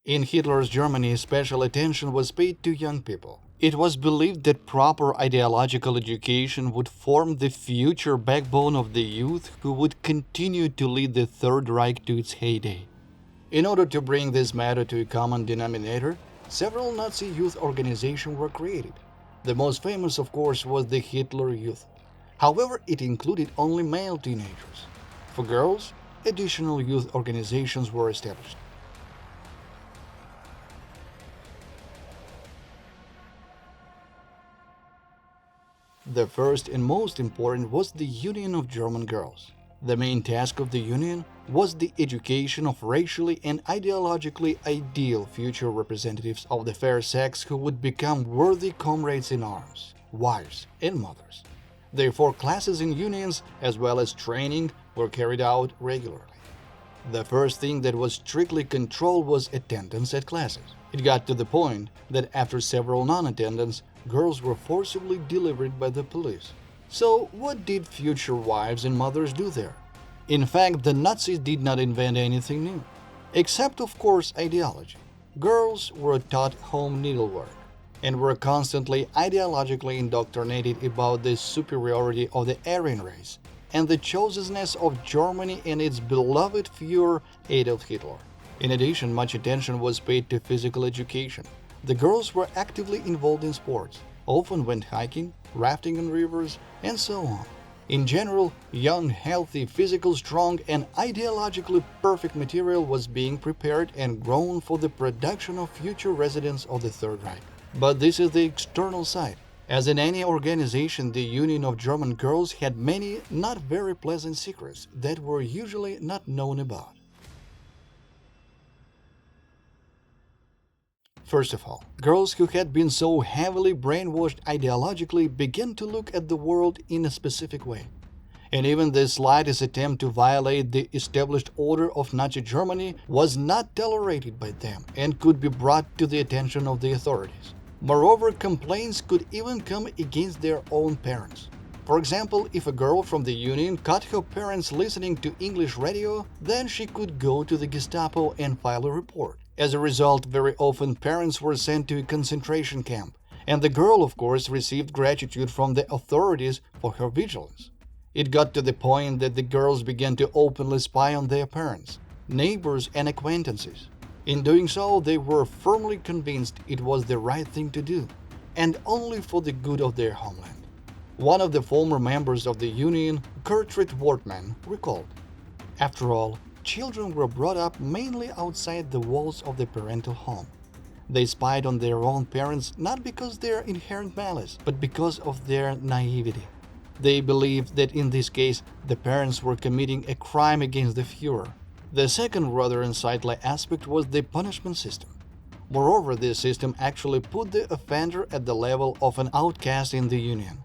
In Hitler's Germany, special attention was paid to young people. It was believed that proper ideological education would form the future backbone of the youth who would continue to lead the Third Reich to its heyday. In order to bring this matter to a common denominator, several Nazi youth organizations were created. The most famous, of course, was the Hitler Youth. However, it included only male teenagers. For girls, additional youth organizations were established. The first and most important was the Union of German Girls. The main task of the union was the education of racially and ideologically ideal future representatives of the fair sex who would become worthy comrades in arms, wives, and mothers. Therefore, classes in unions, as well as training, were carried out regularly. The first thing that was strictly controlled was attendance at classes. It got to the point that after several non-attendance, girls were forcibly delivered by the police. So, what did future wives and mothers do there? In fact, the Nazis did not invent anything new, except, of course, ideology. Girls were taught home needlework and were constantly ideologically indoctrinated about the superiority of the Aryan race and the chosenness of Germany and its beloved Führer Adolf Hitler. In addition, much attention was paid to physical education. The girls were actively involved in sports, often went hiking, rafting in rivers, and so on. In general, young, healthy, physical, strong, and ideologically perfect material was being prepared and grown for the production of future residents of the Third Reich. But this is the external side. As in any organization, the Union of German Girls had many not very pleasant secrets that were usually not known about. First of all, girls who had been so heavily brainwashed ideologically began to look at the world in a specific way. And even the slightest attempt to violate the established order of Nazi Germany was not tolerated by them and could be brought to the attention of the authorities. Moreover, complaints could even come against their own parents. For example, if a girl from the Union caught her parents listening to English radio, then she could go to the Gestapo and file a report. As a result, very often parents were sent to a concentration camp, and the girl, of course, received gratitude from the authorities for her vigilance. It got to the point that the girls began to openly spy on their parents, neighbors, and acquaintances. In doing so, they were firmly convinced it was the right thing to do, and only for the good of their homeland. One of the former members of the Union, Gertrude Wortmann, recalled, "After all, children were brought up mainly outside the walls of the parental home. They spied on their own parents not because of their inherent malice, but because of their naivety. They believed that in this case the parents were committing a crime against the Führer." The second rather unsightly aspect was the punishment system. Moreover, this system actually put the offender at the level of an outcast in the Union.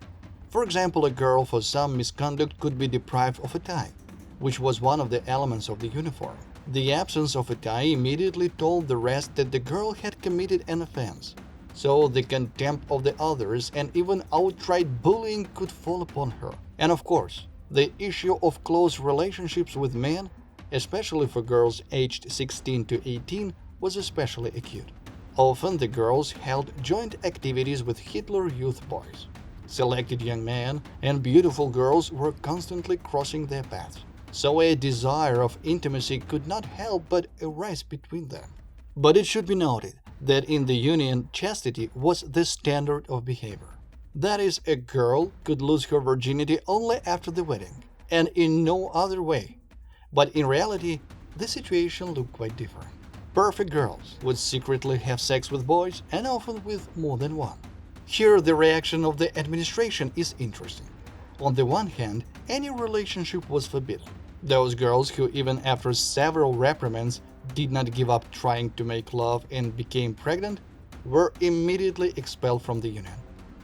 For example, a girl for some misconduct could be deprived of a tie, which was one of the elements of the uniform. The absence of a tie immediately told the rest that the girl had committed an offense. So the contempt of the others and even outright bullying could fall upon her. And of course, the issue of close relationships with men, especially for girls aged 16 to 18, was especially acute. Often the girls held joint activities with Hitler Youth boys. Selected young men and beautiful girls were constantly crossing their paths. So a desire of intimacy could not help but arise between them. But it should be noted that in the Union, chastity was the standard of behavior. That is, a girl could lose her virginity only after the wedding, and in no other way. But in reality, the situation looked quite different. Perfect girls would secretly have sex with boys, and often with more than one. Here, the reaction of the administration is interesting. On the one hand, any relationship was forbidden. Those girls who, even after several reprimands, did not give up trying to make love and became pregnant were immediately expelled from the Union.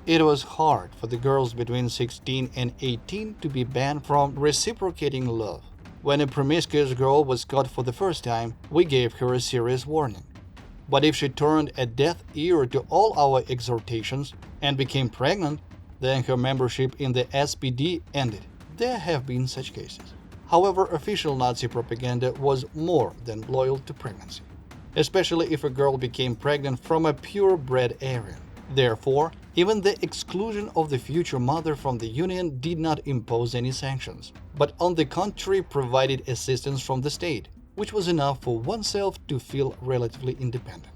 It was hard for the girls between 16 and 18 to be banned from reciprocating love. When a promiscuous girl was caught for the first time, we gave her a serious warning. But if she turned a deaf ear to all our exhortations and became pregnant, then her membership in the SPD ended. There have been such cases. However, official Nazi propaganda was more than loyal to pregnancy. especially if a girl became pregnant from a purebred Aryan. Therefore, even the exclusion of the future mother from the union did not impose any sanctions, but on the contrary provided assistance from the state, which was enough for oneself to feel relatively independent.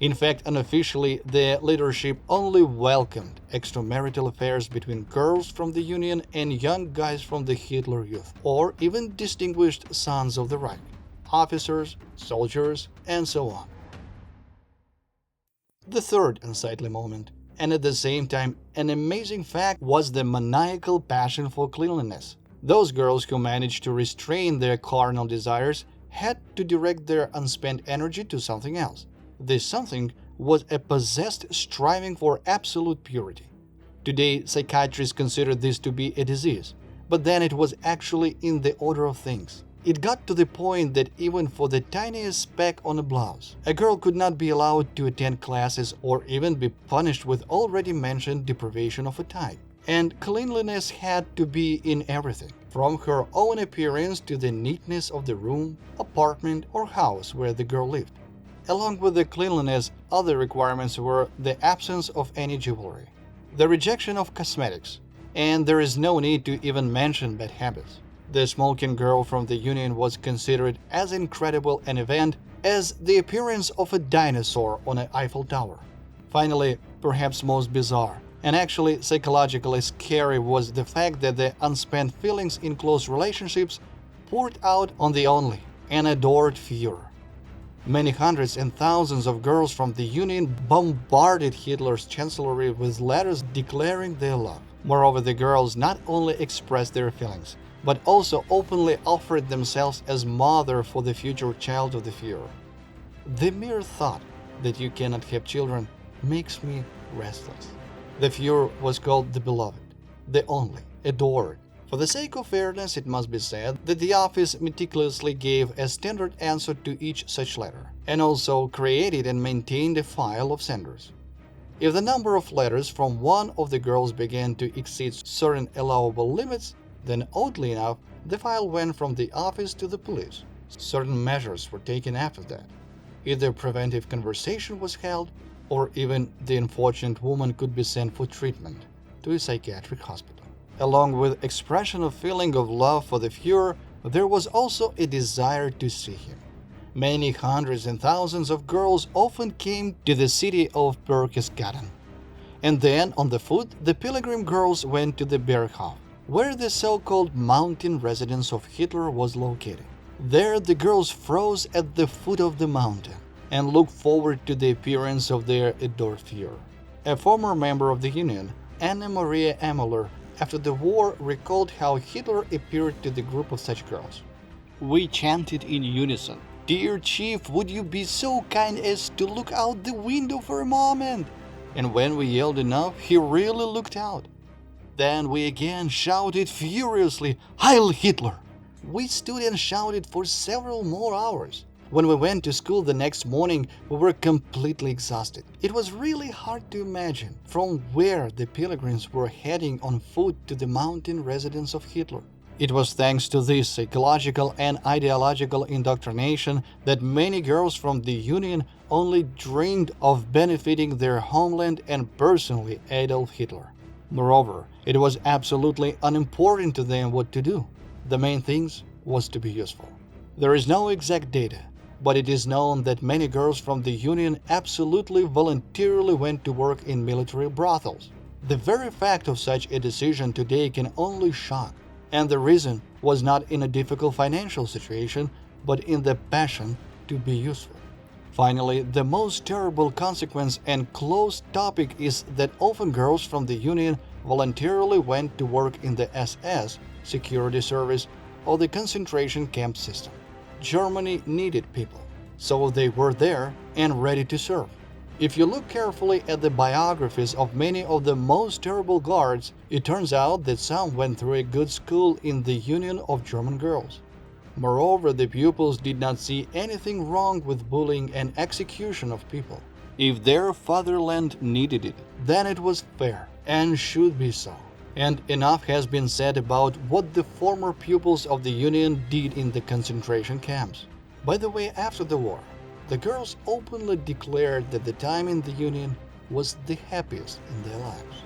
In fact, unofficially, the leadership only welcomed extramarital affairs between girls from the Union and young guys from the Hitler Youth, or even distinguished sons of the Reich, officers, soldiers, and so on. The third unsightly moment, and at the same time an amazing fact, was the maniacal passion for cleanliness. Those girls who managed to restrain their carnal desires had to direct their unspent energy to something else. This something was a possessed striving for absolute purity. Today, psychiatrists consider this to be a disease, but then it was actually in the order of things. It got to the point that even for the tiniest speck on a blouse, a girl could not be allowed to attend classes or even be punished with already mentioned deprivation of a tie. And cleanliness had to be in everything, from her own appearance to the neatness of the room, apartment, or house where the girl lived. Along with the cleanliness, other requirements were the absence of any jewelry, the rejection of cosmetics, and there is no need to even mention bad habits. The smoking girl from the Union was considered as incredible an event as the appearance of a dinosaur on an Eiffel Tower. Finally, perhaps most bizarre, and actually psychologically scary, was the fact that the unspent feelings in close relationships poured out on the only and adored Führer. Many hundreds and thousands of girls from the Union bombarded Hitler's chancellery with letters declaring their love. Moreover, the girls not only expressed their feelings, but also openly offered themselves as mother for the future child of the Führer. The mere thought that you cannot have children makes me restless. The Führer was called the Beloved, the Only, Adored. For the sake of fairness, it must be said that the office meticulously gave a standard answer to each such letter, and also created and maintained a file of senders. If the number of letters from one of the girls began to exceed certain allowable limits, then oddly enough, the file went from the office to the police. Certain measures were taken after that. Either preventive conversation was held, or even the unfortunate woman could be sent for treatment to a psychiatric hospital. Along with expression of feeling of love for the Führer, there was also a desire to see him. Many hundreds and thousands of girls often came to the city of Berchtesgaden. And then, on the foot, the pilgrim girls went to the Berghof, where the so-called mountain residence of Hitler was located. There the girls froze at the foot of the mountain and looked forward to the appearance of their adored Führer. A former member of the Union, Anna Maria Emmeler, after the war recalled how Hitler appeared to the group of such girls. "We chanted in unison, 'Dear Chief, would you be so kind as to look out the window for a moment?' And when we yelled enough, he really looked out. Then we again shouted furiously, 'Heil Hitler!' We stood and shouted for several more hours. When we went to school the next morning, we were completely exhausted. It was really hard to imagine from where the pilgrims were heading on foot to the mountain residence of Hitler. It was thanks to this psychological and ideological indoctrination that many girls from the Union only dreamed of benefiting their homeland and personally Adolf Hitler. Moreover, it was absolutely unimportant to them what to do. The main thing was to be useful. There is no exact data, but it is known that many girls from the Union absolutely voluntarily went to work in military brothels. The very fact of such a decision today can only shock, and the reason was not in a difficult financial situation, but in the passion to be useful. Finally, the most terrible consequence and close topic is that often girls from the Union voluntarily went to work in the SS, security service, or the concentration camp system. Germany needed people, so they were there and ready to serve. If you look carefully at the biographies of many of the most terrible guards, it turns out that some went through a good school in the Union of German Girls. Moreover, the pupils did not see anything wrong with bullying and execution of people. If their fatherland needed it, then it was fair and should be so. And enough has been said about what the former pupils of the Union did in the concentration camps. By the way, after the war, The girls openly declared that the time in the Union was the happiest in their lives.